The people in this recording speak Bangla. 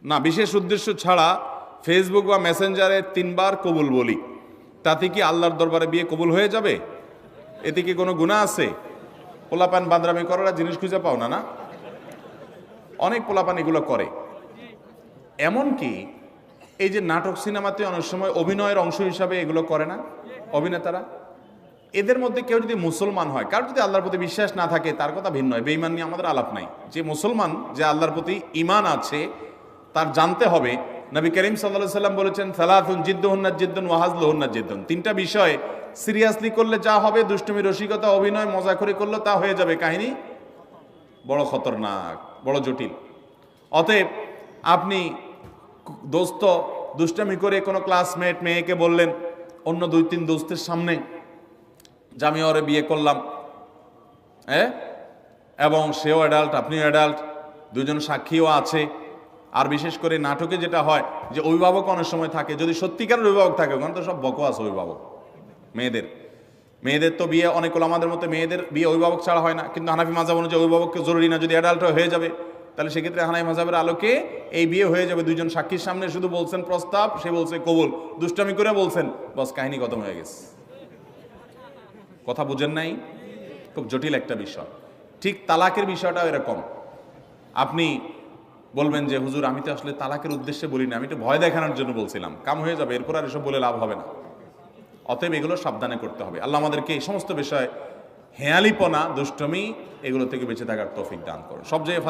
না, বিশেষ উদ্দেশ্য ছাড়া ফেসবুক বা মেসেঞ্জারে 3 বার কবুল বলি, তাতে কি আল্লাহর দরবারে বিয়ে কবুল হয়ে যাবে? এতে কি কোনো গুনাহ আছে? পোলাপান বান্দরামি করার জিনিস খুঁজে পাও না? না, অনেক পোলাপান এগুলো করে। এমনকি এই যে নাটক সিনেমাতে অনেক সময় অভিনয়ের অংশ হিসাবে এগুলো করে না অভিনেতারা, এদের মধ্যে কেউ যদি মুসলমান হয়, কার যদি আল্লাহর প্রতি বিশ্বাস না থাকে তার কথা ভিন্ন হয়, বেঈমান নিয়ে আমাদের আলাপ নাই। যে মুসলমান, যে আল্লাহর প্রতি ঈমান আছে, তার জানতে হবে নবী করিম সাল্লাল্লাহু আলাইহি সাল্লাম বলেছেন, সালাতুন জিদ্দুহুন্না জিদ্দুন ওয়া হাজলুহুন্না জিদ্দুন। 3টা বিষয় সিরিয়াসলি করলে যা হবে, দুষ্টুমি, রসিকতা, অভিনয়, মজাকরি করলে তা হয়ে যাবে কাহিনী বড় খতরনাক, বড় জটিল। অতএব আপনি দোস্ত দুষ্টামি করে কোনো ক্লাসমেট মেয়েকে বললেন অন্য 2-3 দোস্তের সামনে যে আমি ওরে বিয়ে করলাম, এবং সেও অ্যাডাল্ট, আপনিও অ্যাডাল্ট, দুজন সাক্ষীও আছে। আর বিশেষ করে নাটকে যেটা হয় যে অভিভাবক অনেক সময় থাকে, যদি সত্যিকারের অভিভাবক থাকে, ওখানে তো সব বকওয়াস অভিভাবক। মেয়েদের তো বিয়ে অনেক হলো, আমাদের মতো মেয়েদের বিয়ে অভিভাবক ছাড়া হয় না, কিন্তু হানাফি মাযহাব অনুযায়ী অভিভাবককে জরুরি না, যদি অ্যাডাল্ট হয়ে যাবে তাহলে সেক্ষেত্রে হানাফি মাযহাবের আলোকে এই বিয়ে হয়ে যাবে। 2জন সাক্ষীর সামনে শুধু বলছেন প্রস্তাব, সে বলছে কবুল, দুষ্টামি করে বলছেন, বাস কাহিনী খতম হয়ে গেছে। কথা বুঝেন নাই? খুব জটিল একটা বিষয়। ঠিক তালাকের বিষয়টাও এরকম। আপনি বলবেন যে হুজুর আমি তো আসলে তালাকের উদ্দেশ্যে বলি না, আমি তো ভয় দেখানোর জন্য বলছিলাম, কাম হয়ে যাবে, এরপর আর এসব বলে লাভ হবে না। অতএব এগুলো সাবধানে করতে হবে। আল্লাহ আমাদেরকে এই সমস্ত বিষয়, হেয়ালিপনা, দুষ্টমি, এগুলো থেকে বেঁচে থাকার তৌফিক দান করুন। সব জায়গায়